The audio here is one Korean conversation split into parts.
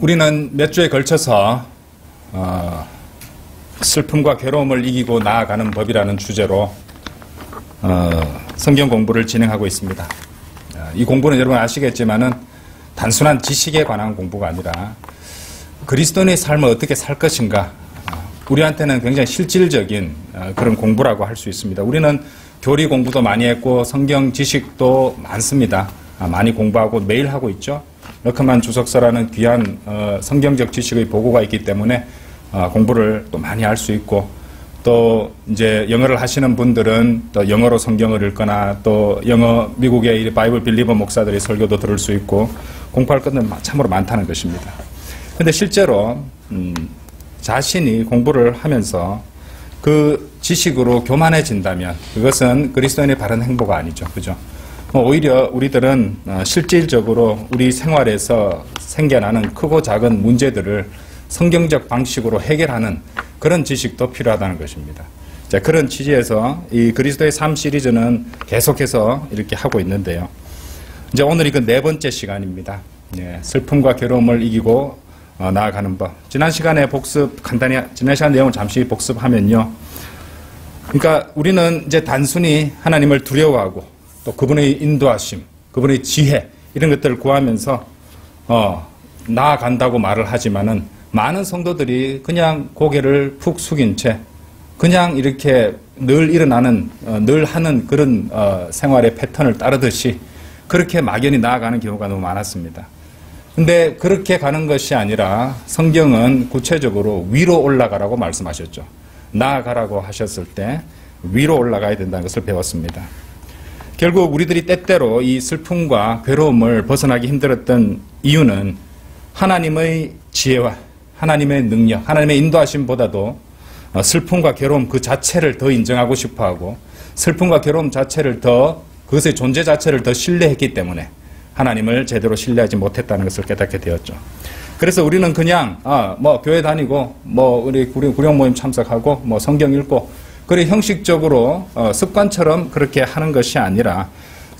우리는 몇 주에 걸쳐서 슬픔과 괴로움을 이기고 나아가는 법이라는 주제로 성경 공부를 진행하고 있습니다. 이 공부는 여러분 아시겠지만은 단순한 지식에 관한 공부가 아니라 그리스도인의 삶을 어떻게 살 것인가, 우리한테는 굉장히 실질적인 그런 공부라고 할 수 있습니다. 우리는 교리 공부도 많이 했고 성경 지식도 많습니다. 많이 공부하고 매일 하고 있죠. 러크만 주석서라는 귀한 성경적 지식의 보고가 있기 때문에 공부를 또 많이 할 수 있고, 또 이제 영어를 하시는 분들은 또 영어로 성경을 읽거나 또 영어 미국의 바이블 빌리버 목사들의 설교도 들을 수 있고 공부할 것은 참으로 많다는 것입니다. 그런데 실제로 자신이 공부를 하면서 그 지식으로 교만해진다면 그것은 그리스도인의 바른 행보가 아니죠. 그죠? 오히려 우리들은 실질적으로 우리 생활에서 생겨나는 크고 작은 문제들을 성경적 방식으로 해결하는 그런 지식도 필요하다는 것입니다. 자, 그런 취지에서 이 그리스도의 삶 시리즈는 계속해서 이렇게 하고 있는데요. 이제 오늘이 그 네 번째 시간입니다. 슬픔과 괴로움을 이기고 나아가는 법. 지난 시간에 지난 시간 내용을 잠시 복습하면요. 그러니까 우리는 이제 단순히 하나님을 두려워하고 또 그분의 인도하심, 그분의 지혜, 이런 것들을 구하면서 나아간다고 말을 하지만은 많은 성도들이 그냥 고개를 푹 숙인 채 그냥 이렇게 늘 일어나는, 늘 하는 그런 생활의 패턴을 따르듯이 그렇게 막연히 나아가는 경우가 너무 많았습니다. 근데 그렇게 가는 것이 아니라 성경은 구체적으로 위로 올라가라고 말씀하셨죠. 나아가라고 하셨을 때 위로 올라가야 된다는 것을 배웠습니다. 결국 우리들이 때때로 이 슬픔과 괴로움을 벗어나기 힘들었던 이유는 하나님의 지혜와 하나님의 능력, 하나님의 인도하심보다도 슬픔과 괴로움 그 자체를 더 인정하고 싶어하고 슬픔과 괴로움 자체를 더, 그것의 존재 자체를 더 신뢰했기 때문에 하나님을 제대로 신뢰하지 못했다는 것을 깨닫게 되었죠. 그래서 우리는 그냥 교회 다니고 우리 구령 모임 참석하고 성경 읽고 그래 형식적으로 습관처럼 그렇게 하는 것이 아니라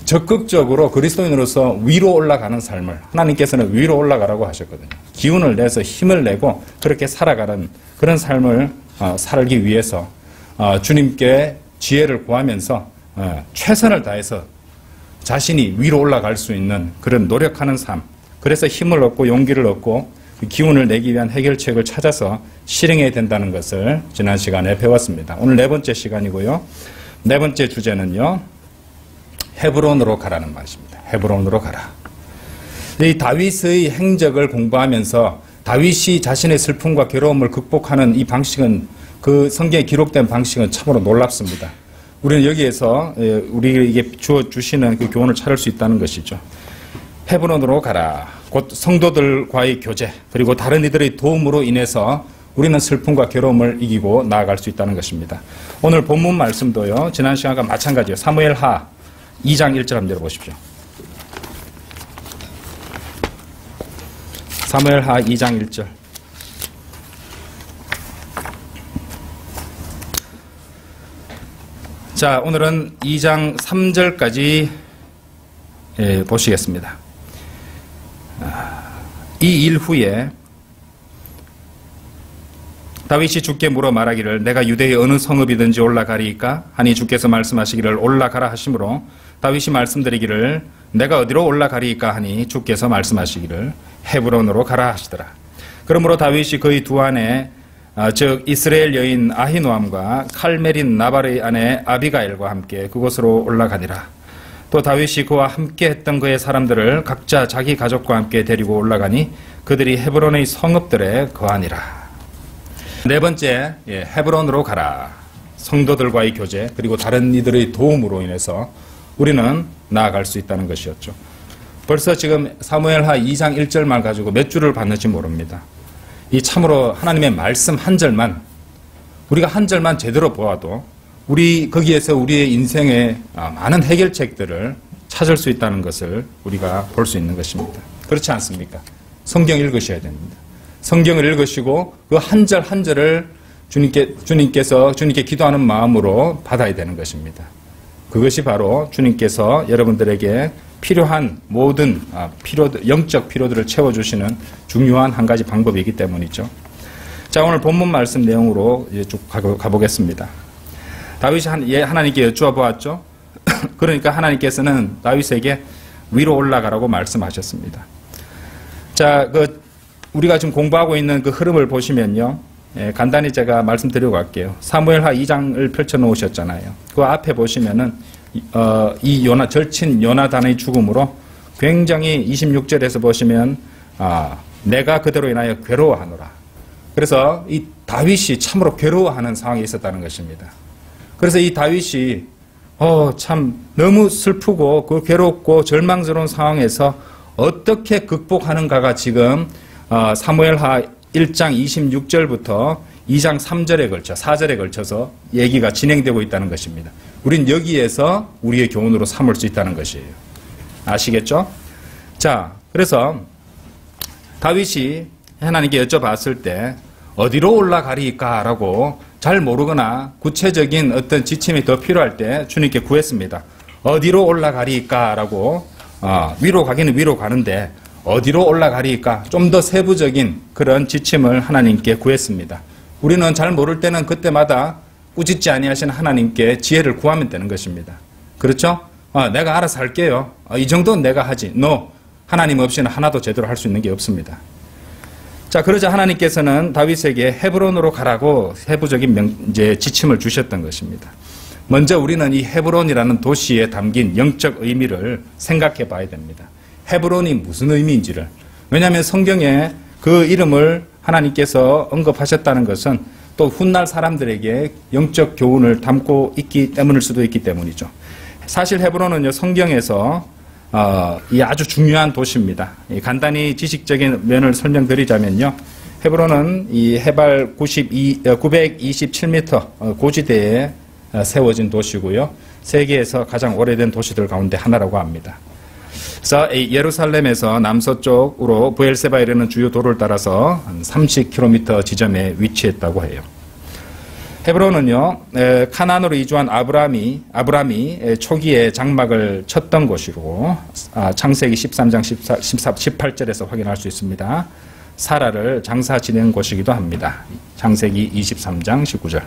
적극적으로 그리스도인으로서 위로 올라가는 삶을, 하나님께서는 위로 올라가라고 하셨거든요. 기운을 내서 힘을 내고 그렇게 살아가는 그런 삶을 살기 위해서 주님께 지혜를 구하면서 최선을 다해서 자신이 위로 올라갈 수 있는 그런 노력하는 삶, 그래서 힘을 얻고 용기를 얻고 기운을 내기 위한 해결책을 찾아서 실행해야 된다는 것을 지난 시간에 배웠습니다. 오늘 네 번째 시간이고요. 네 번째 주제는요, 헤브론으로 가라는 말씀입니다. 헤브론으로 가라. 이 다윗의 행적을 공부하면서 다윗이 자신의 슬픔과 괴로움을 극복하는 이 방식은, 그 성경에 기록된 방식은 참으로 놀랍습니다. 우리는 여기에서 우리에게 주시는 그 교훈을 찾을 수 있다는 것이죠. 헤브론으로 가라. 곧 성도들과의 교제, 그리고 다른 이들의 도움으로 인해서 우리는 슬픔과 괴로움을 이기고 나아갈 수 있다는 것입니다. 오늘 본문 말씀도요, 지난 시간과 마찬가지예요. 사무엘하 2장 1절 한번 열어보십시오. 사무엘하 2장 1절. 자, 오늘은 2장 3절까지 보시겠습니다. 이 일 후에 다윗이 주께 물어 말하기를 내가 유대의 어느 성읍이든지 올라가리이까 하니 주께서 말씀하시기를 올라가라 하시므로 다윗이 말씀드리기를 내가 어디로 올라가리이까 하니 주께서 말씀하시기를 헤브론으로 가라 하시더라. 그러므로 다윗이 그의 두 아내 즉 이스라엘 여인 아히노암과 칼멜인 나발의 아내 아비가일과 함께 그곳으로 올라가니라. 또 다윗이 그와 함께 했던 그의 사람들을 각자 자기 가족과 함께 데리고 올라가니 그들이 헤브론의 성읍들에 거하니라. 네 번째, 헤브론으로 가라. 성도들과의 교제, 그리고 다른 이들의 도움으로 인해서 우리는 나아갈 수 있다는 것이었죠. 벌써 지금 사무엘하 2장 1절만 가지고 몇 줄을 봤는지 모릅니다. 이 참으로 하나님의 말씀 한 절만, 우리가 한 절만 제대로 보아도 거기에서 우리의 인생의 많은 해결책들을 찾을 수 있다는 것을 우리가 볼 수 있는 것입니다. 그렇지 않습니까? 성경 읽으셔야 됩니다. 성경을 읽으시고 그 한 절 한 절을 주님께 기도하는 마음으로 받아야 되는 것입니다. 그것이 바로 주님께서 여러분들에게 필요한 모든 영적 필요들을 채워주시는 중요한 한 가지 방법이기 때문이죠. 자, 오늘 본문 말씀 내용으로 이제 쭉 가보겠습니다. 다윗이 하나님께 여쭈어 보았죠. 그러니까 하나님께서는 다윗에게 위로 올라가라고 말씀하셨습니다. 자, 우리가 지금 공부하고 있는 그 흐름을 보시면요. 간단히 제가 말씀드리고 갈게요. 사무엘하 2장을 펼쳐 놓으셨잖아요. 그 앞에 보시면은 이 절친 요나단의 죽음으로 굉장히 26절에서 보시면 내가 그대로 인하여 괴로워하노라. 그래서 이 다윗이 참으로 괴로워하는 상황이 있었다는 것입니다. 그래서 이 다윗이 참 너무 슬프고 그 괴롭고 절망스러운 상황에서 어떻게 극복하는가가 지금 사무엘하 1장 26절부터 2장 3절에 걸쳐 4절에 걸쳐서 얘기가 진행되고 있다는 것입니다. 우린 여기에서 우리의 교훈으로 삼을 수 있다는 것이에요. 아시겠죠? 자, 그래서 다윗이 하나님께 여쭤봤을 때 어디로 올라가리까라고 잘 모르거나 구체적인 어떤 지침이 더 필요할 때 주님께 구했습니다. 어디로 올라가리까라고 위로 가기는 위로 가는데 어디로 올라가리까 좀 더 세부적인 그런 지침을 하나님께 구했습니다. 우리는 잘 모를 때는 그때마다 꾸짖지 아니하시는 하나님께 지혜를 구하면 되는 것입니다. 그렇죠? 내가 알아서 할게요. 이 정도는 내가 하지. 하나님 없이는 하나도 제대로 할 수 있는 게 없습니다. 자, 그러자 하나님께서는 다윗에게 헤브론으로 가라고 세부적인 이제 지침을 주셨던 것입니다. 먼저 우리는 이 헤브론이라는 도시에 담긴 영적 의미를 생각해 봐야 됩니다. 헤브론이 무슨 의미인지를. 왜냐하면 성경에 그 이름을 하나님께서 언급하셨다는 것은 또 훗날 사람들에게 영적 교훈을 담고 있기 때문일 수도 있기 때문이죠. 사실 헤브론은요, 성경에서 이 아주 중요한 도시입니다. 간단히 지식적인 면을 설명드리자면요, 헤브론은 이 해발 927m 고지대에 세워진 도시고요, 세계에서 가장 오래된 도시들 가운데 하나라고 합니다. 그래서 예루살렘에서 남서쪽으로 브엘세바에 이르는 주요 도로를 따라서 한 30km 지점에 위치했다고 해요. 헤브론은요, 카나안으로 이주한 아브라함이 초기에 장막을 쳤던 곳이고, 창세기 13장 18절에서 확인할 수 있습니다. 사라를 장사 지낸 곳이기도 합니다. 창세기 23장 19절.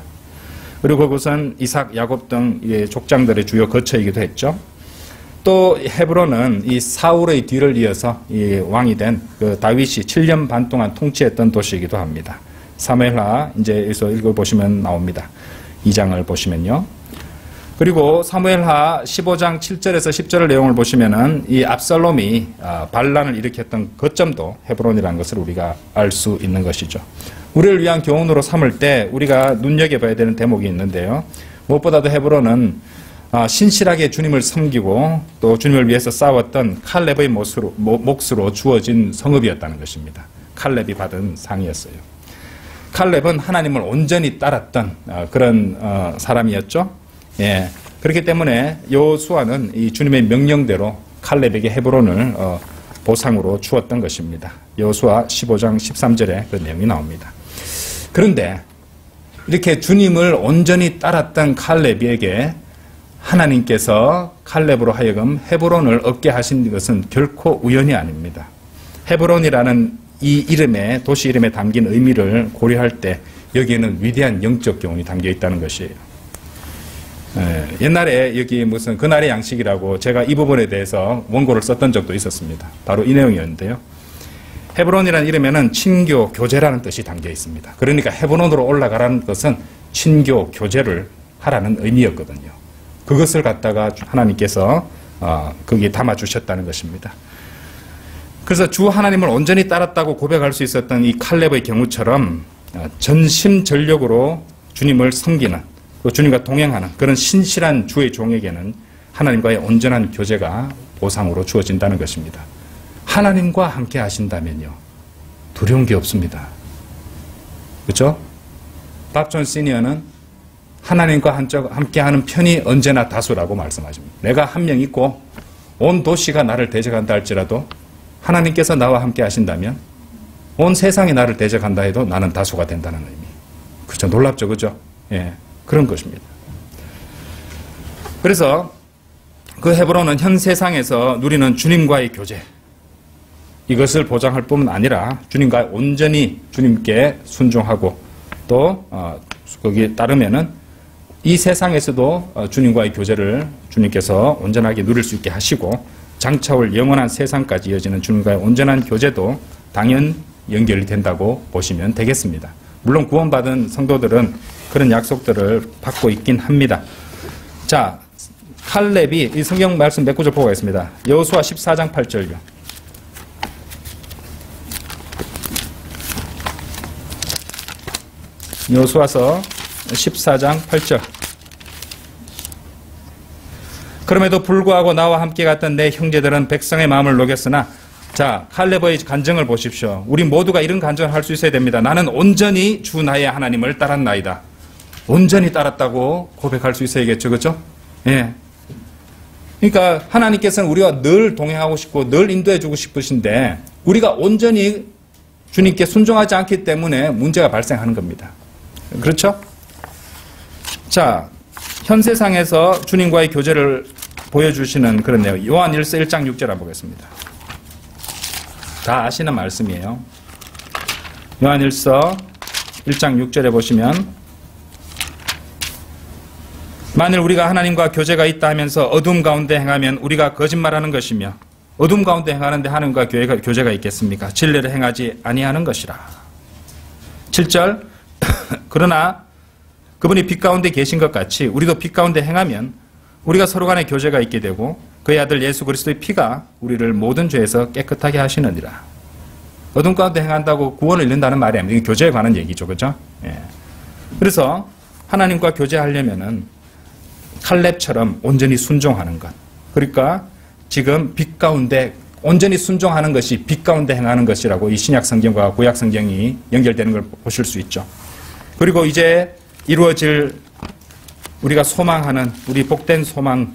그리고 그곳은 이삭, 야곱 등 족장들의 주요 거처이기도 했죠. 또 헤브론은 이 사울의 뒤를 이어서 이 왕이 된 그 다윗이 7년 반 동안 통치했던 도시이기도 합니다. 사무엘하 이제 여기서 읽어보시면 나옵니다. 2장을 보시면요. 그리고 사무엘하 15장 7절에서 10절의 내용을 보시면은 이 압살롬이 반란을 일으켰던 거점도 헤브론이라는 것을 우리가 알 수 있는 것이죠. 우리를 위한 교훈으로 삼을 때 우리가 눈여겨봐야 되는 대목이 있는데요. 무엇보다도 헤브론은 신실하게 주님을 섬기고 또 주님을 위해서 싸웠던 칼렙의 몫으로 주어진 성읍이었다는 것입니다. 칼렙이 받은 상이었어요. 칼렙은 하나님을 온전히 따랐던 그런 사람이었죠. 예. 그렇기 때문에 여호수아는 이 주님의 명령대로 칼렙에게 헤브론을 보상으로 주었던 것입니다. 여호수아 15장 13절에 그 내용이 나옵니다. 그런데 이렇게 주님을 온전히 따랐던 칼렙에게 하나님께서 칼렙으로 하여금 헤브론을 얻게 하신 것은 결코 우연이 아닙니다. 헤브론이라는 이 이름에, 도시 이름에 담긴 의미를 고려할 때 여기에는 위대한 영적 교훈이 담겨 있다는 것이에요. 옛날에 여기 무슨 그날의 양식이라고 제가 이 부분에 대해서 원고를 썼던 적도 있었습니다. 바로 이 내용이었는데요. 헤브론이라는 이름에는 친교, 교제라는 뜻이 담겨 있습니다. 그러니까 헤브론으로 올라가라는 것은 친교, 교제를 하라는 의미였거든요. 그것을 갖다가 하나님께서 거기에 담아주셨다는 것입니다. 그래서 주 하나님을 온전히 따랐다고 고백할 수 있었던 이 칼렙의 경우처럼 전심전력으로 주님을 섬기는, 또 주님과 동행하는 그런 신실한 주의 종에게는 하나님과의 온전한 교제가 보상으로 주어진다는 것입니다. 하나님과 함께 하신다면요, 두려운 게 없습니다. 그렇죠? 밥존 시니어는 하나님과 함께하는 편이 언제나 다수라고 말씀하십니다. 내가 한 명 있고 온 도시가 나를 대적한다 할지라도 하나님께서 나와 함께 하신다면 온 세상이 나를 대적한다 해도 나는 다수가 된다는 의미. 그렇죠? 놀랍죠? 그죠? 예, 그런 것입니다. 그래서 그 헤브론은 현 세상에서 누리는 주님과의 교제, 이것을 보장할 뿐만 아니라 주님과 온전히 주님께 순종하고 또 거기에 따르면은 이 세상에서도 주님과의 교제를 주님께서 온전하게 누릴 수 있게 하시고 장차올 영원한 세상까지 이어지는 주님과의 온전한 교제도 당연 연결이 된다고 보시면 되겠습니다. 물론 구원받은 성도들은 그런 약속들을 받고 있긴 합니다. 자, 칼렙이 이 성경 말씀 몇 구절 보고 가겠습니다. 여호수아 14장 8절요. 여호수아서 14장 8절. 그럼에도 불구하고 나와 함께 갔던 내 형제들은 백성의 마음을 녹였으나, 자, 칼렙의 간증을 보십시오. 우리 모두가 이런 간증을 할 수 있어야 됩니다. 나는 온전히 주 나의 하나님을 따랐나이다. 온전히 따랐다고 고백할 수 있어야겠죠. 그렇죠? 예. 그러니까 하나님께서는 우리와 늘 동행하고 싶고 늘 인도해 주고 싶으신데 우리가 온전히 주님께 순종하지 않기 때문에 문제가 발생하는 겁니다. 그렇죠? 자, 현 세상에서 주님과의 교제를 보여주시는 그런 내용, 요한일서 1장 6절 한번 보겠습니다. 다 아시는 말씀이에요. 요한일서 1장 6절에 보시면, 만일 우리가 하나님과 교제가 있다 하면서 어둠 가운데 행하면 우리가 거짓말하는 것이며, 어둠 가운데 행하는데 하나님과 교제가 있겠습니까? 진리를 행하지 아니하는 것이라. 7절, 그러나 그분이 빛 가운데 계신 것 같이 우리도 빛 가운데 행하면 우리가 서로 간에 교제가 있게 되고 그의 아들 예수 그리스도의 피가 우리를 모든 죄에서 깨끗하게 하시느니라. 어둠 가운데 행한다고 구원을 잃는다는 말이 아닙니다. 이게 교제에 관한 얘기죠. 그렇죠? 예. 그래서 하나님과 교제하려면은 칼렙처럼 온전히 순종하는 것. 그러니까 지금 빛 가운데 온전히 순종하는 것이 빛 가운데 행하는 것이라고 이 신약 성경과 구약 성경이 연결되는 걸 보실 수 있죠. 그리고 이제 이루어질 우리가 소망하는 우리 복된 소망의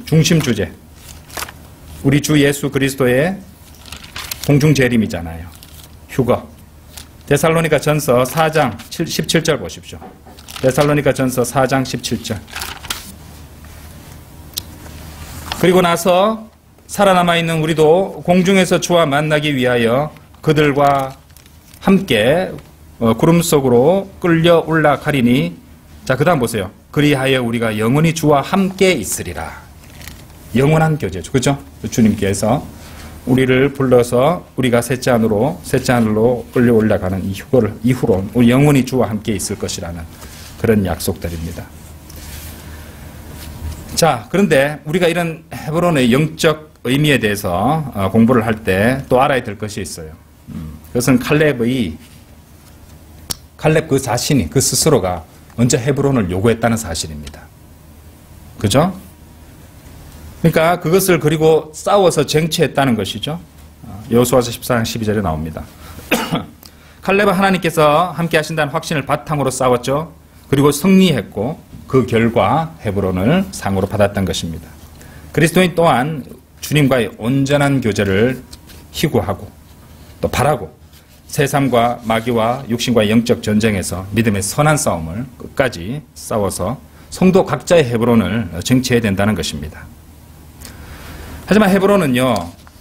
중심 주제, 우리 주 예수 그리스도의 공중 재림이잖아요. 휴거. 데살로니가 전서 4장 17절 보십시오. 데살로니가 전서 4장 17절. 그리고 나서 살아남아있는 우리도 공중에서 주와 만나기 위하여 그들과 함께 구름 속으로 끌려 올라가리니, 자, 그 다음 보세요. 그리하여 우리가 영원히 주와 함께 있으리라. 영원한 교제죠. 그죠? 주님께서 우리를 불러서 우리가 셋째 하늘로 끌려 올라가는 이 휴거를 이후로 우리 영원히 주와 함께 있을 것이라는 그런 약속들입니다. 자, 그런데 우리가 이런 헤브론의 영적 의미에 대해서 공부를 할 때 또 알아야 될 것이 있어요. 그것은 칼렙 그 자신이, 그 스스로가 먼저 헤브론을 요구했다는 사실입니다. 그죠? 그러니까 그것을 그리고 싸워서 쟁취했다는 것이죠. 여호수아서 14장 12절에 나옵니다. 칼렙은 하나님께서 함께 하신다는 확신을 바탕으로 싸웠죠. 그리고 승리했고 그 결과 헤브론을 상으로 받았던 것입니다. 그리스도인 또한 주님과의 온전한 교제를 희구하고 또 바라고 세상과 마귀와 육신과의 영적 전쟁에서 믿음의 선한 싸움을 끝까지 싸워서 성도 각자의 헤브론을 쟁취해야 된다는 것입니다. 하지만 헤브론은요,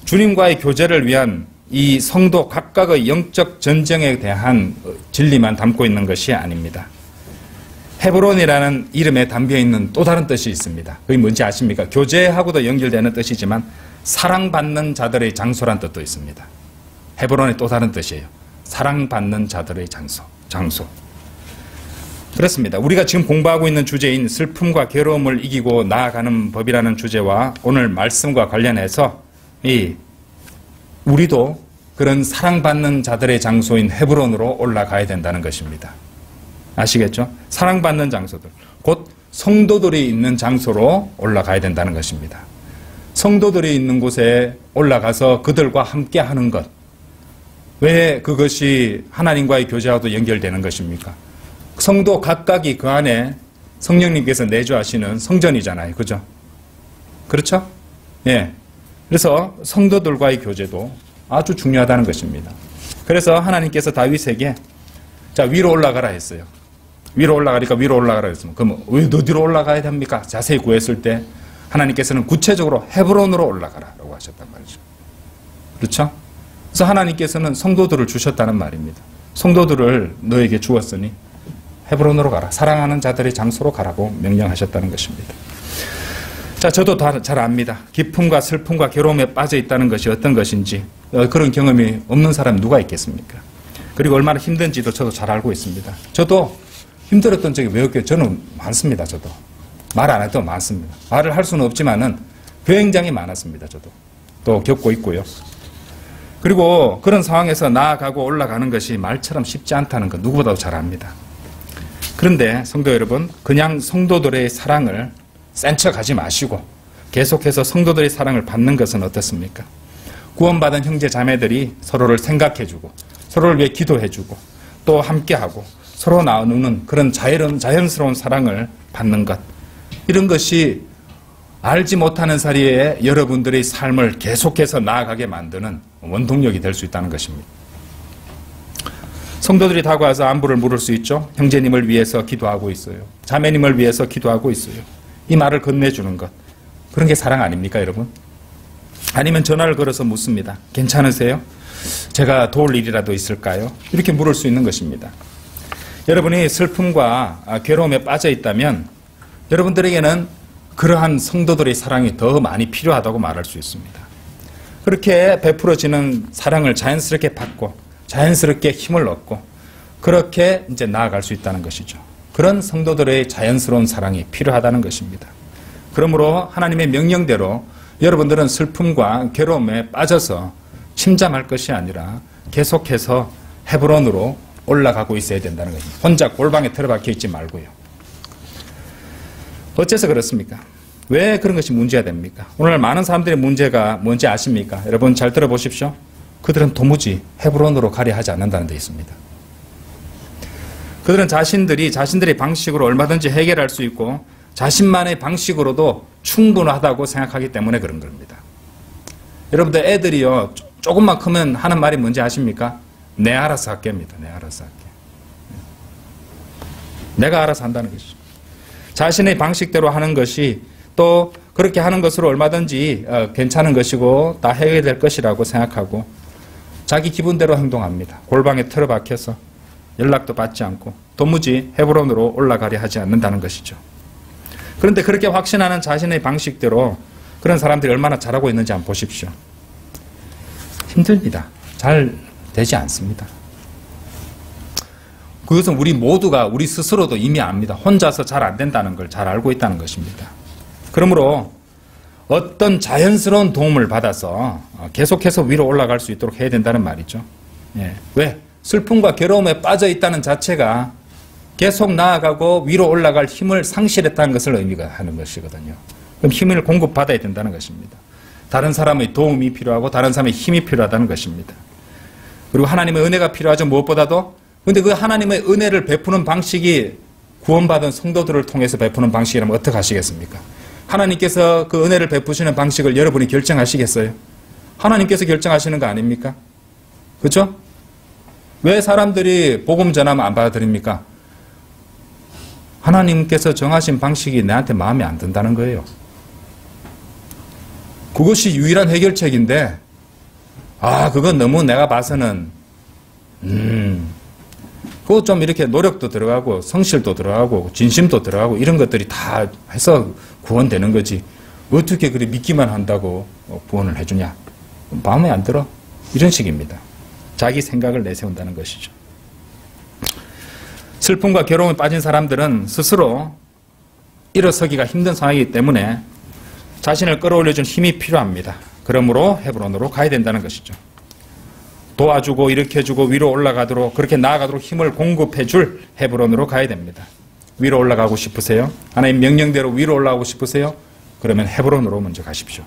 주님과의 교제를 위한 이 성도 각각의 영적 전쟁에 대한 진리만 담고 있는 것이 아닙니다. 헤브론이라는 이름에 담겨있는 또 다른 뜻이 있습니다. 그게 뭔지 아십니까? 교제하고도 연결되는 뜻이지만 사랑받는 자들의 장소란 뜻도 있습니다. 헤브론의 또 다른 뜻이에요. 사랑받는 자들의 장소. 그렇습니다. 우리가 지금 공부하고 있는 주제인 슬픔과 괴로움을 이기고 나아가는 법이라는 주제와 오늘 말씀과 관련해서 우리도 그런 사랑받는 자들의 장소인 헤브론으로 올라가야 된다는 것입니다. 아시겠죠? 사랑받는 장소들, 곧 성도들이 있는 장소로 올라가야 된다는 것입니다. 성도들이 있는 곳에 올라가서 그들과 함께 하는 것, 왜 그것이 하나님과의 교제와도 연결되는 것입니까? 성도 각각이 그 안에 성령님께서 내주하시는 성전이잖아요. 그죠? 그렇죠? 예. 그래서 성도들과의 교제도 아주 중요하다는 것입니다. 그래서 하나님께서 다윗에게 자, 위로 올라가라 했어요. 위로 올라가니까 위로 올라가라 했으면 그럼 왜 어디로 올라가야 됩니까? 자세히 구했을 때 하나님께서는 구체적으로 헤브론으로 올라가라라고 하셨단 말이죠. 그렇죠? 그래서 하나님께서는 성도들을 주셨다는 말입니다. 성도들을 너에게 주었으니 헤브론으로 가라. 사랑하는 자들의 장소로 가라고 명령하셨다는 것입니다. 자, 저도 잘 압니다. 기쁨과 슬픔과 괴로움에 빠져 있다는 것이 어떤 것인지 그런 경험이 없는 사람이 누가 있겠습니까? 그리고 얼마나 힘든지도 저도 잘 알고 있습니다. 저도 힘들었던 적이 왜 없겠어요? 저는 많습니다. 저도 말 안 해도 많습니다. 말을 할 수는 없지만은 굉장히 많았습니다. 저도 또 겪고 있고요. 그리고 그런 상황에서 나아가고 올라가는 것이 말처럼 쉽지 않다는 것 누구보다도 잘 압니다. 그런데 성도 여러분, 그냥 성도들의 사랑을 센 척하지 마시고 계속해서 성도들의 사랑을 받는 것은 어떻습니까? 구원받은 형제 자매들이 서로를 생각해주고 서로를 위해 기도해주고 또 함께하고 서로 나누는 그런 자연스러운 사랑을 받는 것, 이런 것이 알지 못하는 사이에 여러분들의 삶을 계속해서 나아가게 만드는 원동력이 될 수 있다는 것입니다. 성도들이 다가와서 안부를 물을 수 있죠. 형제님을 위해서 기도하고 있어요. 자매님을 위해서 기도하고 있어요. 이 말을 건네주는 것, 그런 게 사랑 아닙니까, 여러분? 아니면 전화를 걸어서 묻습니다. 괜찮으세요? 제가 도울 일이라도 있을까요? 이렇게 물을 수 있는 것입니다. 여러분이 슬픔과 괴로움에 빠져 있다면 여러분들에게는 그러한 성도들의 사랑이 더 많이 필요하다고 말할 수 있습니다. 그렇게 베풀어지는 사랑을 자연스럽게 받고 자연스럽게 힘을 얻고 그렇게 이제 나아갈 수 있다는 것이죠. 그런 성도들의 자연스러운 사랑이 필요하다는 것입니다. 그러므로 하나님의 명령대로 여러분들은 슬픔과 괴로움에 빠져서 침잠할 것이 아니라 계속해서 헤브론으로 올라가고 있어야 된다는 것입니다. 혼자 골방에 틀어박혀 있지 말고요. 어째서 그렇습니까? 왜 그런 것이 문제가 됩니까? 오늘 많은 사람들의 문제가 뭔지 아십니까? 여러분 잘 들어보십시오. 그들은 도무지 헤브론으로 가려 하지 않는다는 데 있습니다. 그들은 자신들의 방식으로 얼마든지 해결할 수 있고 자신만의 방식으로도 충분하다고 생각하기 때문에 그런 겁니다. 여러분들 애들이요, 조금만 크면 하는 말이 뭔지 아십니까? 내 알아서 할게입니다. 내 알아서 할게. 내가 알아서 한다는 것이죠. 자신의 방식대로 하는 것이 또 그렇게 하는 것으로 얼마든지 괜찮은 것이고 다 해결될 것이라고 생각하고 자기 기분대로 행동합니다. 골방에 틀어박혀서 연락도 받지 않고 도무지 헤브론으로 올라가려 하지 않는다는 것이죠. 그런데 그렇게 확신하는 자신의 방식대로 그런 사람들이 얼마나 잘하고 있는지 한번 보십시오. 힘듭니다. 잘 되지 않습니다. 그것은 우리 모두가 우리 스스로도 이미 압니다. 혼자서 잘 안 된다는 걸 잘 알고 있다는 것입니다. 그러므로 어떤 자연스러운 도움을 받아서 계속해서 위로 올라갈 수 있도록 해야 된다는 말이죠. 예. 왜? 슬픔과 괴로움에 빠져 있다는 자체가 계속 나아가고 위로 올라갈 힘을 상실했다는 것을 의미가 하는 것이거든요. 그럼 힘을 공급받아야 된다는 것입니다. 다른 사람의 도움이 필요하고 다른 사람의 힘이 필요하다는 것입니다. 그리고 하나님의 은혜가 필요하죠. 무엇보다도. 그런데 그 하나님의 은혜를 베푸는 방식이 구원받은 성도들을 통해서 베푸는 방식이라면 어떻게 하시겠습니까? 하나님께서 그 은혜를 베푸시는 방식을 여러분이 결정하시겠어요? 하나님께서 결정하시는 거 아닙니까? 그렇죠? 왜 사람들이 복음 전하면 안 받아들입니까? 하나님께서 정하신 방식이 내한테 마음에 안 든다는 거예요. 그것이 유일한 해결책인데 그건 너무 내가 봐서는 그거 좀 이렇게 노력도 들어가고 성실도 들어가고 진심도 들어가고 이런 것들이 다 해서 구원되는 거지 어떻게 그래 믿기만 한다고 구원을 해주냐, 마음에 안 들어, 이런 식입니다. 자기 생각을 내세운다는 것이죠. 슬픔과 괴로움에 빠진 사람들은 스스로 일어서기가 힘든 상황이기 때문에 자신을 끌어올려준 힘이 필요합니다. 그러므로 헤브론으로 가야 된다는 것이죠. 도와주고 일으켜주고 위로 올라가도록 그렇게 나아가도록 힘을 공급해줄 헤브론으로 가야 됩니다. 위로 올라가고 싶으세요? 하나님 명령대로 위로 올라가고 싶으세요? 그러면 헤브론으로 먼저 가십시오.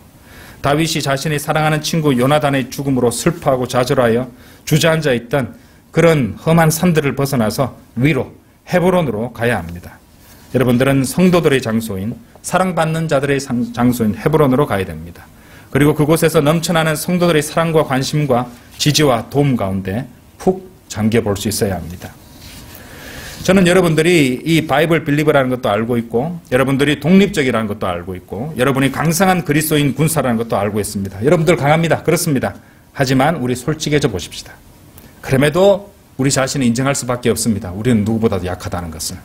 다윗이 자신이 사랑하는 친구 요나단의 죽음으로 슬퍼하고 좌절하여 주저앉아 있던 그런 험한 산들을 벗어나서 위로 헤브론으로 가야 합니다. 여러분들은 성도들의 장소인 사랑받는 자들의 장소인 헤브론으로 가야 됩니다. 그리고 그곳에서 넘쳐나는 성도들의 사랑과 관심과 지지와 도움 가운데 푹 잠겨볼 수 있어야 합니다. 저는 여러분들이 이 바이블 빌리버라는 것도 알고 있고, 여러분들이 독립적이라는 것도 알고 있고, 여러분이 강성한 그리스도인 군사라는 것도 알고 있습니다. 여러분들 강합니다. 그렇습니다. 하지만 우리 솔직해져 보십시다. 그럼에도 우리 자신을 인정할 수밖에 없습니다. 우리는 누구보다도 약하다는 것을.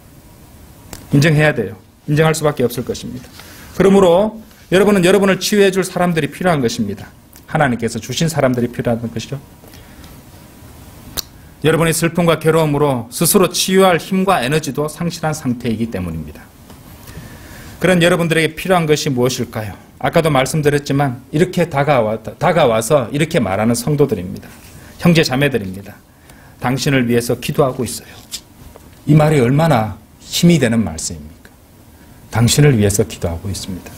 인정해야 돼요. 인정할 수밖에 없을 것입니다. 그러므로 여러분은 여러분을 치유해 줄 사람들이 필요한 것입니다. 하나님께서 주신 사람들이 필요한 것이죠. 여러분의 슬픔과 괴로움으로 스스로 치유할 힘과 에너지도 상실한 상태이기 때문입니다. 그런 여러분들에게 필요한 것이 무엇일까요? 아까도 말씀드렸지만 이렇게 다가와서 이렇게 말하는 성도들입니다. 형제 자매들입니다. 당신을 위해서 기도하고 있어요. 이 말이 얼마나 힘이 되는 말씀입니까? 당신을 위해서 기도하고 있습니다.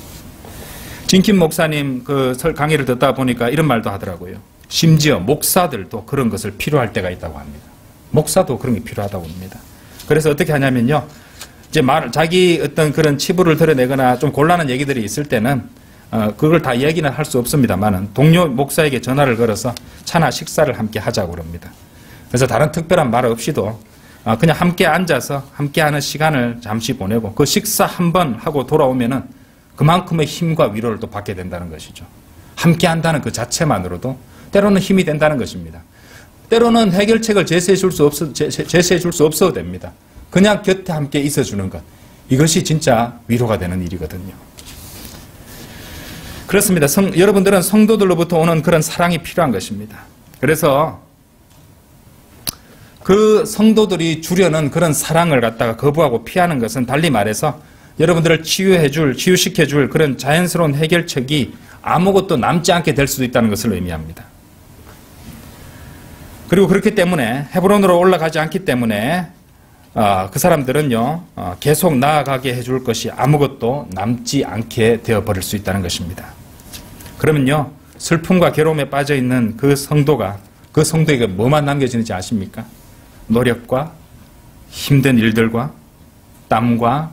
진킴 목사님 그 강의를 듣다 보니까 이런 말도 하더라고요. 심지어 목사들도 그런 것을 필요할 때가 있다고 합니다. 목사도 그런 게 필요하다고 합니다. 그래서 어떻게 하냐면요. 이제 자기 어떤 그런 치부를 드러내거나 좀 곤란한 얘기들이 있을 때는 그걸 다 이야기는 할 수 없습니다만은 동료 목사에게 전화를 걸어서 차나 식사를 함께 하자고 그럽니다. 그래서 다른 특별한 말 없이도 그냥 함께 앉아서 함께하는 시간을 잠시 보내고 그 식사 한 번 하고 돌아오면은 그만큼의 힘과 위로를 또 받게 된다는 것이죠. 함께 한다는 그 자체만으로도 때로는 힘이 된다는 것입니다. 때로는 해결책을 제시해 줄 수 없어도 됩니다. 그냥 곁에 함께 있어주는 것. 이것이 진짜 위로가 되는 일이거든요. 그렇습니다. 여러분들은 성도들로부터 오는 그런 사랑이 필요한 것입니다. 그래서 그 성도들이 주려는 그런 사랑을 갖다가 거부하고 피하는 것은 달리 말해서 여러분들을 치유시켜줄 그런 자연스러운 해결책이 아무것도 남지 않게 될 수도 있다는 것을 의미합니다. 그리고 그렇기 때문에 헤브론으로 올라가지 않기 때문에 그 사람들은요 계속 나아가게 해줄 것이 아무것도 남지 않게 되어버릴 수 있다는 것입니다. 그러면요 슬픔과 괴로움에 빠져있는 그 성도에게 뭐만 남겨지는지 아십니까? 노력과 힘든 일들과 땀과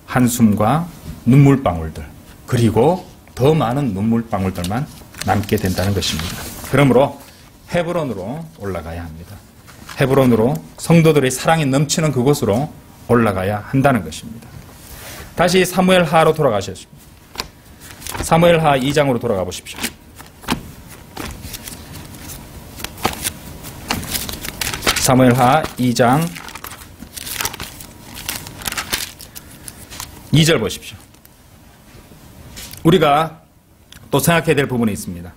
한숨과 눈물방울들, 그리고 더 많은 눈물방울들만 남게 된다는 것입니다. 그러므로 헤브론으로 올라가야 합니다. 헤브론으로 성도들의 사랑이 넘치는 그곳으로 올라가야 한다는 것입니다. 다시 사무엘하로 돌아가셨습니다. 사무엘하 2장으로 돌아가 보십시오. 사무엘하 2장 2절 보십시오. 우리가 또 생각해야 될 부분이 있습니다.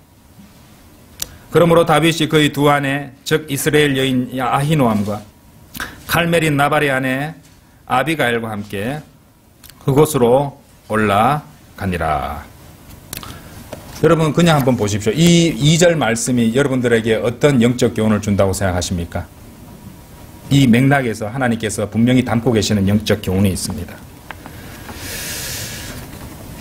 그러므로 다윗이 그의 두 아내 즉 이스라엘 여인 아히노암과 칼멜인 나발의 아내 아비가일과 함께 그곳으로 올라가니라. 여러분 그냥 한번 보십시오. 이 2절 말씀이 여러분들에게 어떤 영적 교훈을 준다고 생각하십니까? 이 맥락에서 하나님께서 분명히 담고 계시는 영적 교훈이 있습니다.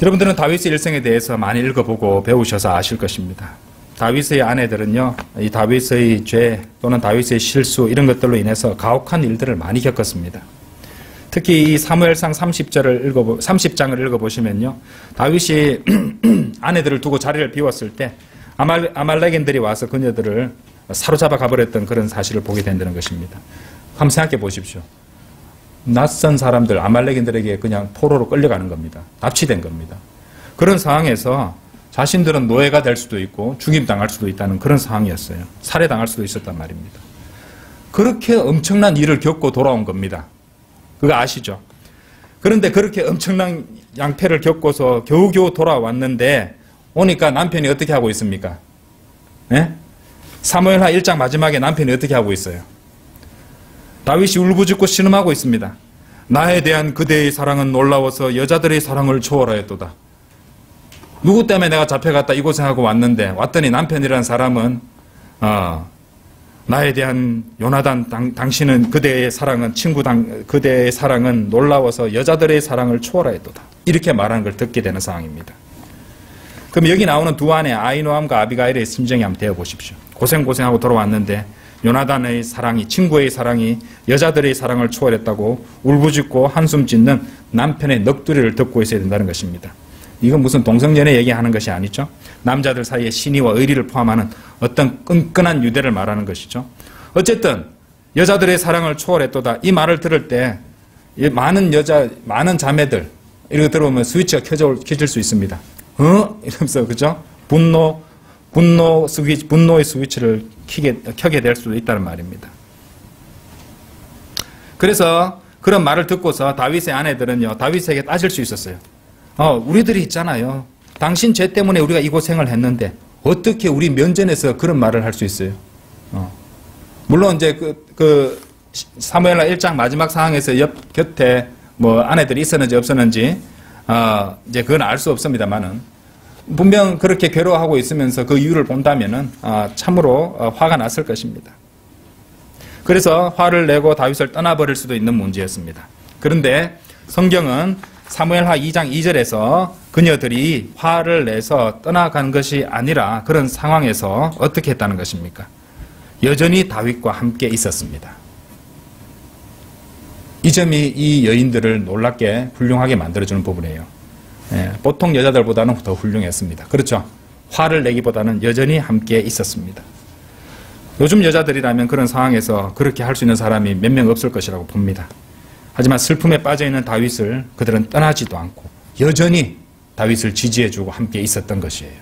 여러분들은 다윗의 일생에 대해서 많이 읽어보고 배우셔서 아실 것입니다. 다윗의 아내들은요, 이 다윗의 죄 또는 다윗의 실수 이런 것들로 인해서 가혹한 일들을 많이 겪었습니다. 특히 이 사무엘상 30장을 읽어보시면요, 다윗이 아내들을 두고 자리를 비웠을 때 아말렉인들이 와서 그녀들을 사로잡아 가버렸던 그런 사실을 보게 된다는 것입니다. 한번 생각해 보십시오. 낯선 사람들, 아말렉인들에게 그냥 포로로 끌려가는 겁니다. 납치된 겁니다. 그런 상황에서 자신들은 노예가 될 수도 있고 죽임당할 수도 있다는 그런 상황이었어요. 살해당할 수도 있었단 말입니다. 그렇게 엄청난 일을 겪고 돌아온 겁니다. 그거 아시죠? 그런데 그렇게 엄청난 양패를 겪고서 겨우겨우 돌아왔는데 오니까 남편이 어떻게 하고 있습니까? 네? 사무엘하 1장 마지막에 남편이 어떻게 하고 있어요? 다윗이 울부짖고 신음하고 있습니다. 나에 대한 그대의 사랑은 놀라워서 여자들의 사랑을 초월하였도다. 누구 때문에 내가 잡혀갔다 이 고생하고 왔는데 왔더니 남편이라는 사람은 나에 대한 요나단 당신은 그대의 사랑은 그대의 사랑은 놀라워서 여자들의 사랑을 초월하였도다. 이렇게 말하는 걸 듣게 되는 상황입니다. 그럼 여기 나오는 두 아내 아히노암과 아비가일의 심정이 한번 되어보십시오. 고생하고 돌아왔는데 요나단의 사랑이, 친구의 사랑이 여자들의 사랑을 초월했다고 울부짖고 한숨 짓는 남편의 넋두리를 듣고 있어야 된다는 것입니다. 이건 무슨 동성연애 얘기하는 것이 아니죠. 남자들 사이에 신의와 의리를 포함하는 어떤 끈끈한 유대를 말하는 것이죠. 어쨌든 여자들의 사랑을 초월했도다. 이 말을 들을 때 많은 자매들 이렇게 들어보면 스위치가 켜질 수 있습니다. 이러면서 그죠? 분노의 스위치를 켜게 될 수도 있다는 말입니다. 그래서 그런 말을 듣고서 다윗의 아내들은요, 다윗에게 따질 수 있었어요. 우리들이 있잖아요. 당신 죄 때문에 우리가 이 고생을 했는데 어떻게 우리 면전에서 그런 말을 할 수 있어요? 물론 이제 사무엘하 1장 마지막 상황에서 곁에 뭐 아내들이 있었는지 없었는지 이제 그건 알 수 없습니다만은 분명 그렇게 괴로워하고 있으면서 그 이유를 본다면은 참으로 화가 났을 것입니다. 그래서 화를 내고 다윗을 떠나버릴 수도 있는 문제였습니다. 그런데 성경은 사무엘하 2장 2절에서 그녀들이 화를 내서 떠나간 것이 아니라 그런 상황에서 어떻게 했다는 것입니까? 여전히 다윗과 함께 있었습니다. 이 점이 이 여인들을 놀랍게 훌륭하게 만들어주는 부분이에요. 보통 여자들보다는 더 훌륭했습니다. 그렇죠? 화를 내기보다는 여전히 함께 있었습니다. 요즘 여자들이라면 그런 상황에서 그렇게 할 수 있는 사람이 몇 명 없을 것이라고 봅니다. 하지만 슬픔에 빠져있는 다윗을 그들은 떠나지도 않고 여전히 다윗을 지지해주고 함께 있었던 것이에요.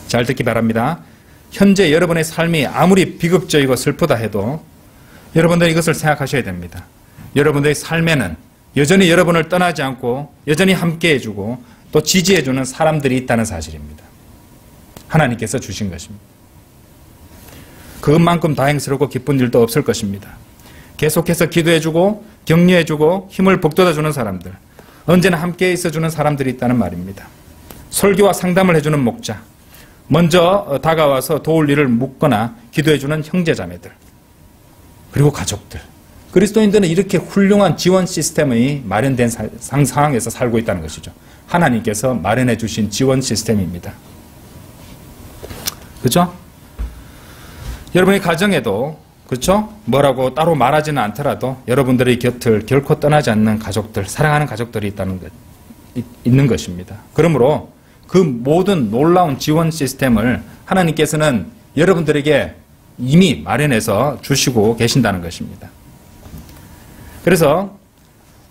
잘 듣기 바랍니다. 현재 여러분의 삶이 아무리 비극적이고 슬프다 해도 여러분들은 이것을 생각하셔야 됩니다. 여러분들의 삶에는 여전히 여러분을 떠나지 않고 여전히 함께 해주고 또 지지해주는 사람들이 있다는 사실입니다. 하나님께서 주신 것입니다. 그것만큼 다행스럽고 기쁜 일도 없을 것입니다. 계속해서 기도해주고 격려해주고 힘을 북돋아주는 사람들, 언제나 함께 있어주는 사람들이 있다는 말입니다. 설교와 상담을 해주는 목자, 먼저 다가와서 도울 일을 묻거나 기도해주는 형제자매들, 그리고 가족들. 그리스도인들은 이렇게 훌륭한 지원 시스템이 마련된 상황에서 살고 있다는 것이죠. 하나님께서 마련해 주신 지원 시스템입니다. 그렇죠? 여러분의 가정에도 그렇죠? 뭐라고 따로 말하지는 않더라도 여러분들의 곁을 결코 떠나지 않는 가족들, 사랑하는 가족들이 있는 것입니다. 그러므로 그 모든 놀라운 지원 시스템을 하나님께서는 여러분들에게 이미 마련해서 주시고 계신다는 것입니다. 그래서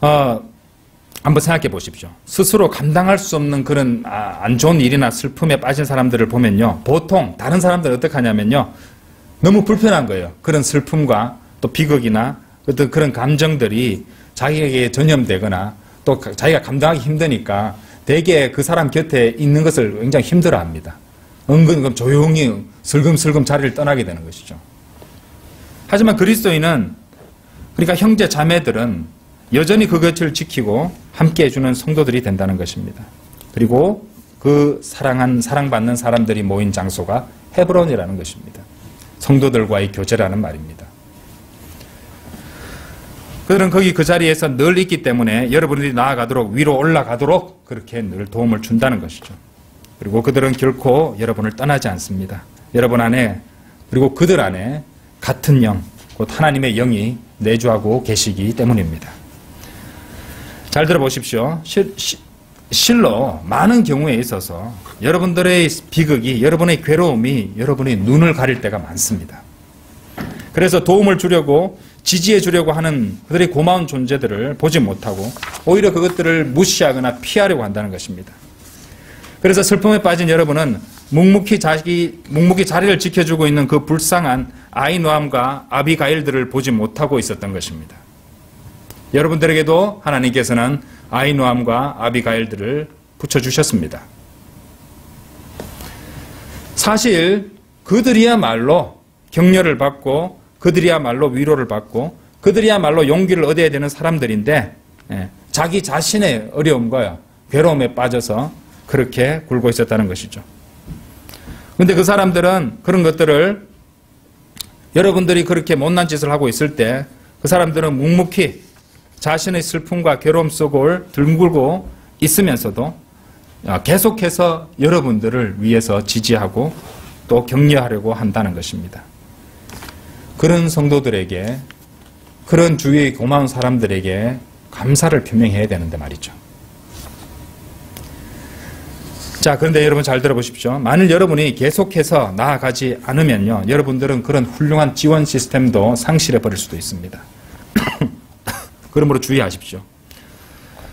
한번 생각해 보십시오. 스스로 감당할 수 없는 그런 안 좋은 일이나 슬픔에 빠진 사람들을 보면요, 보통 다른 사람들은 어떻게 하냐면요, 너무 불편한 거예요. 그런 슬픔과 또 비극이나 어떤 그런 감정들이 자기에게 전염되거나 또 자기가 감당하기 힘드니까 대개 그 사람 곁에 있는 것을 굉장히 힘들어합니다. 은근 조용히 슬금슬금 자리를 떠나게 되는 것이죠. 하지만 그리스도인은, 그러니까 형제 자매들은 여전히 그 곁을 지키고 함께 해주는 성도들이 된다는 것입니다. 그리고 그 사랑받는 사람들이 모인 장소가 헤브론이라는 것입니다. 성도들과의 교제라는 말입니다. 그들은 거기 그 자리에서 늘 있기 때문에 여러분들이 나아가도록, 위로 올라가도록 그렇게 늘 도움을 준다는 것이죠. 그리고 그들은 결코 여러분을 떠나지 않습니다. 여러분 안에, 그리고 그들 안에 같은 영, 곧 하나님의 영이 내주하고 계시기 때문입니다. 잘 들어보십시오. 실로 많은 경우에 있어서 여러분들의 비극이, 여러분의 괴로움이 여러분의 눈을 가릴 때가 많습니다. 그래서 도움을 주려고, 지지해 주려고 하는 그들의 고마운 존재들을 보지 못하고 오히려 그것들을 무시하거나 피하려고 한다는 것입니다. 그래서 슬픔에 빠진 여러분은 묵묵히 자리를 지켜주고 있는 그 불쌍한 아히노암과 아비가일들을 보지 못하고 있었던 것입니다. 여러분들에게도 하나님께서는 아히노암과 아비가일들을 붙여주셨습니다. 사실 그들이야말로 격려를 받고, 그들이야말로 위로를 받고, 그들이야말로 용기를 얻어야 되는 사람들인데 자기 자신의 어려움과 괴로움에 빠져서 그렇게 굴고 있었다는 것이죠. 그런데 그 사람들은 그런 것들을, 여러분들이 그렇게 못난 짓을 하고 있을 때 그 사람들은 묵묵히 자신의 슬픔과 괴로움 속을 들고 있으면서도 계속해서 여러분들을 위해서 지지하고 또 격려하려고 한다는 것입니다. 그런 성도들에게, 그런 주위의 고마운 사람들에게 감사를 표명해야 되는데 말이죠. 자, 그런데 여러분 잘 들어보십시오. 만일 여러분이 계속해서 나아가지 않으면요, 여러분들은 그런 훌륭한 지원 시스템도 상실해 버릴 수도 있습니다. 그러므로 주의하십시오.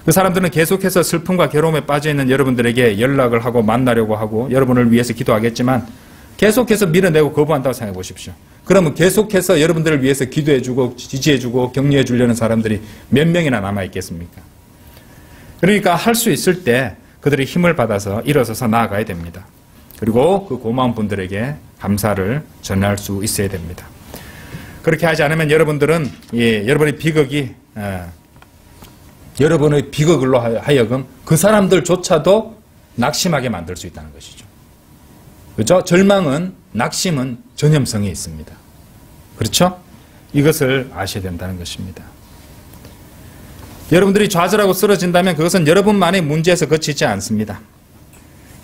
그 사람들은 계속해서 슬픔과 괴로움에 빠져있는 여러분들에게 연락을 하고 만나려고 하고 여러분을 위해서 기도하겠지만 계속해서 밀어내고 거부한다고 생각해 보십시오. 그러면 계속해서 여러분들을 위해서 기도해주고 지지해주고 격려해주려는 사람들이 몇 명이나 남아있겠습니까? 그러니까 할 수 있을 때 그들의 힘을 받아서 일어서서 나아가야 됩니다. 그리고 그 고마운 분들에게 감사를 전할 수 있어야 됩니다. 그렇게 하지 않으면 여러분들은 여러분의 비극이 여러분의 비극으로 하여금 그 사람들조차도 낙심하게 만들 수 있다는 것이죠. 그렇죠? 절망은, 낙심은 전염성이 있습니다. 그렇죠? 이것을 아셔야 된다는 것입니다. 여러분들이 좌절하고 쓰러진다면 그것은 여러분만의 문제에서 그치지 않습니다.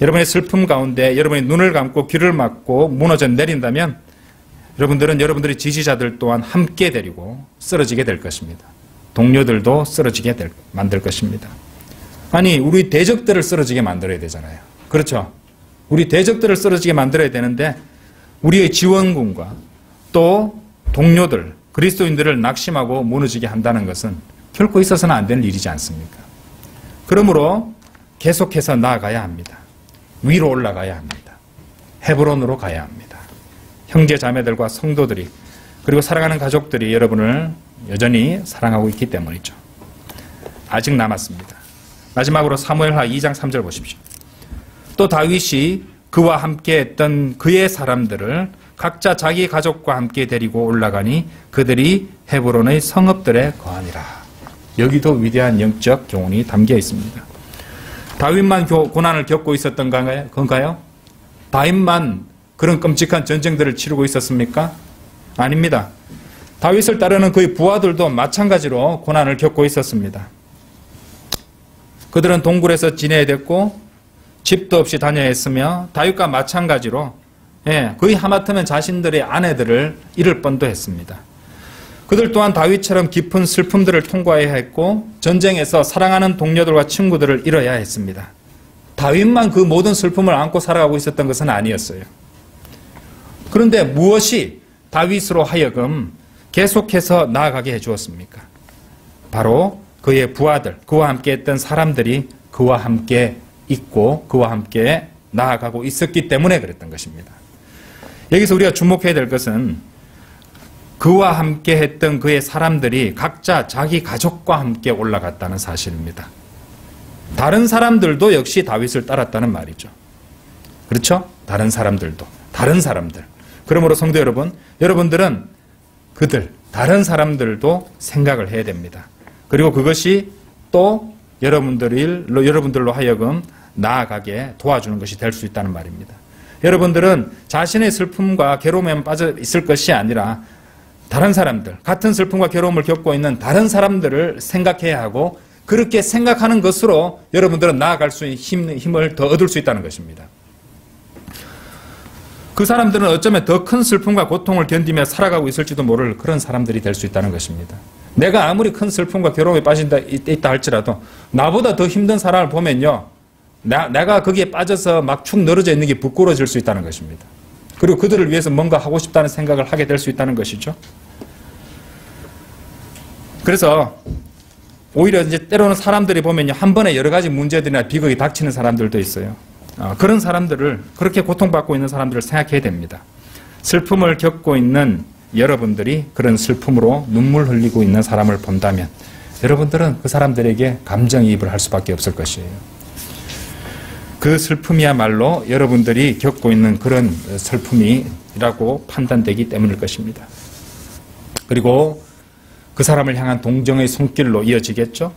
여러분의 슬픔 가운데 여러분이 눈을 감고 귀를 막고 무너져 내린다면 여러분들은 여러분들의 지지자들 또한 함께 데리고 쓰러지게 될 것입니다. 동료들도 쓰러지게 만들 것입니다. 아니, 우리 대적들을 쓰러지게 만들어야 되잖아요. 그렇죠? 우리 대적들을 쓰러지게 만들어야 되는데 우리의 지원군과 또 동료들, 그리스도인들을 낙심하고 무너지게 한다는 것은 결코 있어서는 안 되는 일이지 않습니까? 그러므로 계속해서 나아가야 합니다. 위로 올라가야 합니다. 헤브론으로 가야 합니다. 형제 자매들과 성도들이 그리고 사랑하는 가족들이 여러분을 여전히 사랑하고 있기 때문이죠. 아직 남았습니다. 마지막으로 사무엘하 2장 3절 보십시오. 또 다윗이 그와 함께 했던 그의 사람들을 각자 자기 가족과 함께 데리고 올라가니 그들이 헤브론의 성읍들에 거하니라. 여기도 위대한 영적 교훈이 담겨 있습니다. 다윗만 고난을 겪고 있었던 건가요? 다윗만 그런 끔찍한 전쟁들을 치르고 있었습니까? 아닙니다. 다윗을 따르는 그의 부하들도 마찬가지로 고난을 겪고 있었습니다. 그들은 동굴에서 지내야 됐고 집도 없이 다녀야 했으며 다윗과 마찬가지로 거의 하마터면 자신들의 아내들을 잃을 뻔도 했습니다. 그들 또한 다윗처럼 깊은 슬픔들을 통과해야 했고 전쟁에서 사랑하는 동료들과 친구들을 잃어야 했습니다. 다윗만 그 모든 슬픔을 안고 살아가고 있었던 것은 아니었어요. 그런데 무엇이 다윗으로 하여금 계속해서 나아가게 해주었습니까? 바로 그의 부하들, 그와 함께 했던 사람들이 그와 함께 있고 그와 함께 나아가고 있었기 때문에 그랬던 것입니다. 여기서 우리가 주목해야 될 것은 그와 함께 했던 그의 사람들이 각자 자기 가족과 함께 올라갔다는 사실입니다. 다른 사람들도 역시 다윗을 따랐다는 말이죠. 그렇죠? 다른 사람들도. 다른 사람들. 그러므로 성도 여러분, 여러분들은 다른 사람들도 생각을 해야 됩니다. 그리고 그것이 또 여러분들로 하여금 나아가게 도와주는 것이 될 수 있다는 말입니다. 여러분들은 자신의 슬픔과 괴로움에 빠져 있을 것이 아니라 다른 사람들, 같은 슬픔과 괴로움을 겪고 있는 다른 사람들을 생각해야 하고 그렇게 생각하는 것으로 여러분들은 나아갈 수 있는 힘을 더 얻을 수 있다는 것입니다. 그 사람들은 어쩌면 더 큰 슬픔과 고통을 견디며 살아가고 있을지도 모를 그런 사람들이 될 수 있다는 것입니다. 내가 아무리 큰 슬픔과 괴로움에 있다 할지라도 나보다 더 힘든 사람을 보면요, 내가 거기에 빠져서 막 축 늘어져 있는 게 부끄러워질 수 있다는 것입니다. 그리고 그들을 위해서 뭔가 하고 싶다는 생각을 하게 될 수 있다는 것이죠. 그래서 오히려 이제 때로는 사람들이 보면요, 한 번에 여러 가지 문제들이나 비극이 닥치는 사람들도 있어요. 그런 사람들을, 그렇게 고통받고 있는 사람들을 생각해야 됩니다. 슬픔을 겪고 있는 여러분들이 그런 슬픔으로 눈물 흘리고 있는 사람을 본다면 여러분들은 그 사람들에게 감정이입을 할 수밖에 없을 것이에요. 그 슬픔이야말로 여러분들이 겪고 있는 그런 슬픔이라고 판단되기 때문일 것입니다. 그리고 그 사람을 향한 동정의 손길로 이어지겠죠.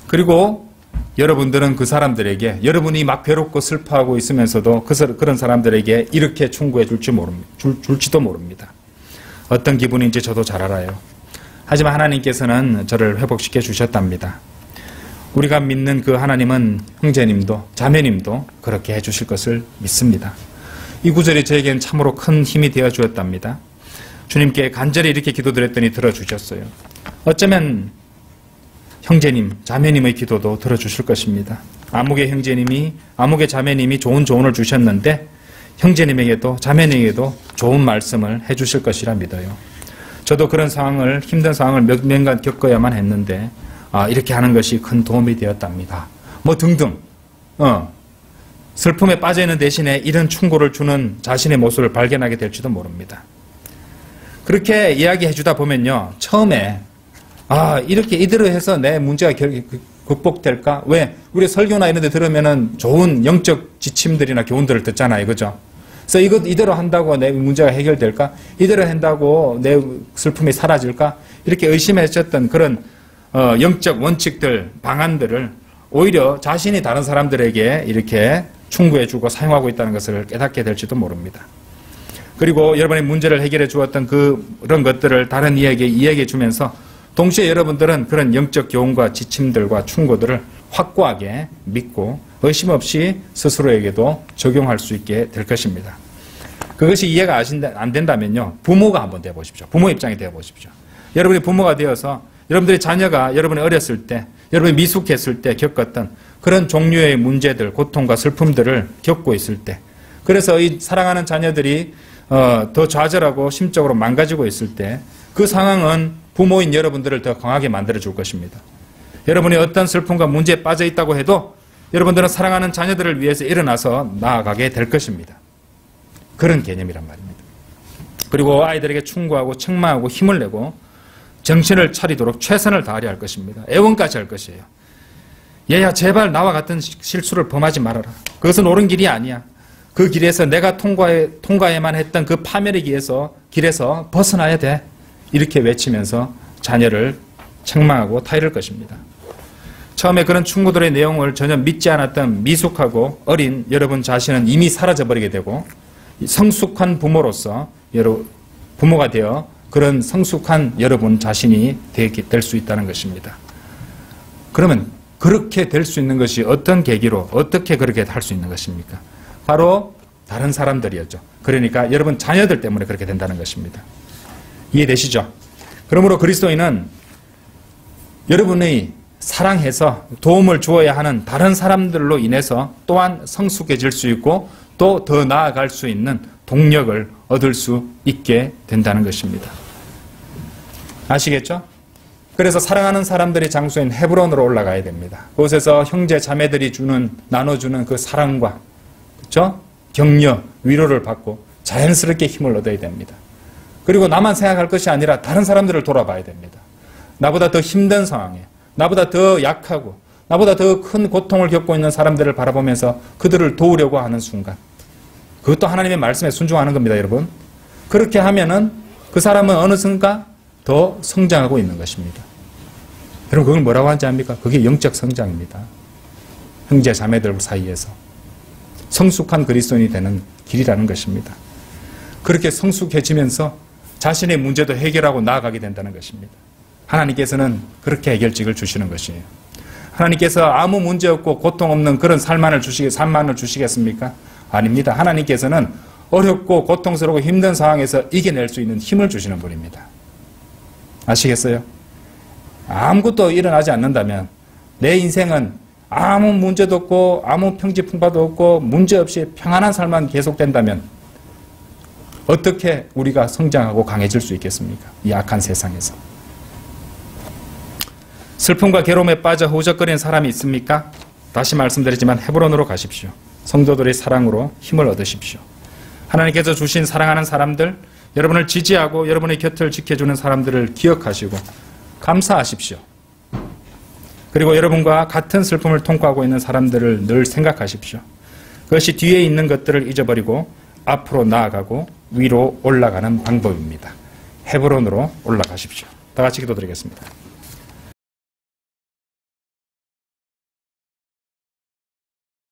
그리고 여러분들은 그 사람들에게, 여러분이 막 괴롭고 슬퍼하고 있으면서도 그런 사람들에게 이렇게 충고해 줄지도 모릅니다. 어떤 기분인지 저도 잘 알아요. 하지만 하나님께서는 저를 회복시켜 주셨답니다. 우리가 믿는 그 하나님은 형제님도 자매님도 그렇게 해주실 것을 믿습니다. 이 구절이 저에겐 참으로 큰 힘이 되어 주었답니다. 주님께 간절히 이렇게 기도드렸더니 들어주셨어요. 어쩌면 형제님, 자매님의 기도도 들어주실 것입니다. 아무개 형제님이, 아무개 자매님이 좋은 조언을 주셨는데 형제님에게도 자매님에게도 좋은 말씀을 해주실 것이라 믿어요. 저도 그런 상황을, 힘든 상황을 몇 년간 겪어야만 했는데 이렇게 하는 것이 큰 도움이 되었답니다. 뭐 등등 슬픔에 빠져있는 대신에 이런 충고를 주는 자신의 모습을 발견하게 될지도 모릅니다. 그렇게 이야기해 주다 보면요, 처음에 이렇게 이대로 해서 내 문제가 극복될까? 왜? 우리 설교나 이런 데 들으면은 좋은 영적 지침들이나 교훈들을 듣잖아요. 그죠? 그래서 이대로 한다고 내 문제가 해결될까? 이대로 한다고 내 슬픔이 사라질까? 이렇게 의심했었던 그런 영적 원칙들, 방안들을 오히려 자신이 다른 사람들에게 이렇게 충고해주고 사용하고 있다는 것을 깨닫게 될지도 모릅니다. 그리고 여러분의 문제를 해결해 주었던 그런 것들을 다른 이에게 이야기해 주면서 동시에 여러분들은 그런 영적 교훈과 지침들과 충고들을 확고하게 믿고 의심 없이 스스로에게도 적용할 수 있게 될 것입니다. 그것이 이해가 안 된다면요, 부모가 한번 되어 보십시오. 부모 입장이 되어 보십시오. 여러분이 부모가 되어서 여러분들의 자녀가 여러분이 어렸을 때, 여러분이 미숙했을 때 겪었던 그런 종류의 문제들, 고통과 슬픔들을 겪고 있을 때, 그래서 이 사랑하는 자녀들이 더 좌절하고 심적으로 망가지고 있을 때 그 상황은 부모인 여러분들을 더 강하게 만들어 줄 것입니다. 여러분이 어떤 슬픔과 문제에 빠져 있다고 해도 여러분들은 사랑하는 자녀들을 위해서 일어나서 나아가게 될 것입니다. 그런 개념이란 말입니다. 그리고 아이들에게 충고하고 책망하고 힘을 내고 정신을 차리도록 최선을 다하려 할 것입니다. 애원까지 할 것이에요. 얘야, 제발 나와 같은 실수를 범하지 말아라. 그것은 옳은 길이 아니야. 그 길에서 내가 통과해만 했던 그 파멸의 길에서 벗어나야 돼. 이렇게 외치면서 자녀를 책망하고 타이를 것입니다. 처음에 그런 충고들의 내용을 전혀 믿지 않았던 미숙하고 어린 여러분 자신은 이미 사라져버리게 되고 성숙한 부모로서 부모가 되어 그런 성숙한 여러분 자신이 될 수 있다는 것입니다. 그러면 그렇게 될 수 있는 것이 어떤 계기로 어떻게 그렇게 할 수 있는 것입니까? 바로 다른 사람들이었죠. 그러니까 여러분 자녀들 때문에 그렇게 된다는 것입니다. 이해되시죠? 그러므로 그리스도인은 여러분의 사랑해서 도움을 주어야 하는 다른 사람들로 인해서 또한 성숙해질 수 있고 또 더 나아갈 수 있는 동력을 얻을 수 있게 된다는 것입니다. 아시겠죠? 그래서 사랑하는 사람들의 장소인 헤브론으로 올라가야 됩니다. 그곳에서 형제 자매들이 나눠주는 그 사랑과 그렇죠? 격려, 위로를 받고 자연스럽게 힘을 얻어야 됩니다. 그리고 나만 생각할 것이 아니라 다른 사람들을 돌아봐야 됩니다. 나보다 더 힘든 상황에, 나보다 더 약하고 나보다 더 큰 고통을 겪고 있는 사람들을 바라보면서 그들을 도우려고 하는 순간, 그것도 하나님의 말씀에 순종하는 겁니다, 여러분. 그렇게 하면은 그 사람은 어느 순간 더 성장하고 있는 것입니다. 여러분, 그걸 뭐라고 하는지 압니까? 그게 영적 성장입니다. 형제 자매들 사이에서 성숙한 그리스도인이 되는 길이라는 것입니다. 그렇게 성숙해지면서 자신의 문제도 해결하고 나아가게 된다는 것입니다. 하나님께서는 그렇게 해결책을 주시는 것이에요. 하나님께서 아무 문제 없고 고통 없는 그런 삶만을 주시겠습니까? 아닙니다. 하나님께서는 어렵고 고통스럽고 힘든 상황에서 이겨낼 수 있는 힘을 주시는 분입니다. 아시겠어요? 아무것도 일어나지 않는다면 내 인생은 아무 문제도 없고 아무 평지풍파도 없고 문제없이 평안한 삶만 계속된다면 어떻게 우리가 성장하고 강해질 수 있겠습니까? 이 악한 세상에서. 슬픔과 괴로움에 빠져 허우적거리는 사람이 있습니까? 다시 말씀드리지만 헤브론으로 가십시오. 성도들의 사랑으로 힘을 얻으십시오. 하나님께서 주신 사랑하는 사람들, 여러분을 지지하고 여러분의 곁을 지켜주는 사람들을 기억하시고 감사하십시오. 그리고 여러분과 같은 슬픔을 통과하고 있는 사람들을 늘 생각하십시오. 그것이 뒤에 있는 것들을 잊어버리고 앞으로 나아가고 위로 올라가는 방법입니다. 헤브론으로 올라가십시오. 다 같이 기도드리겠습니다.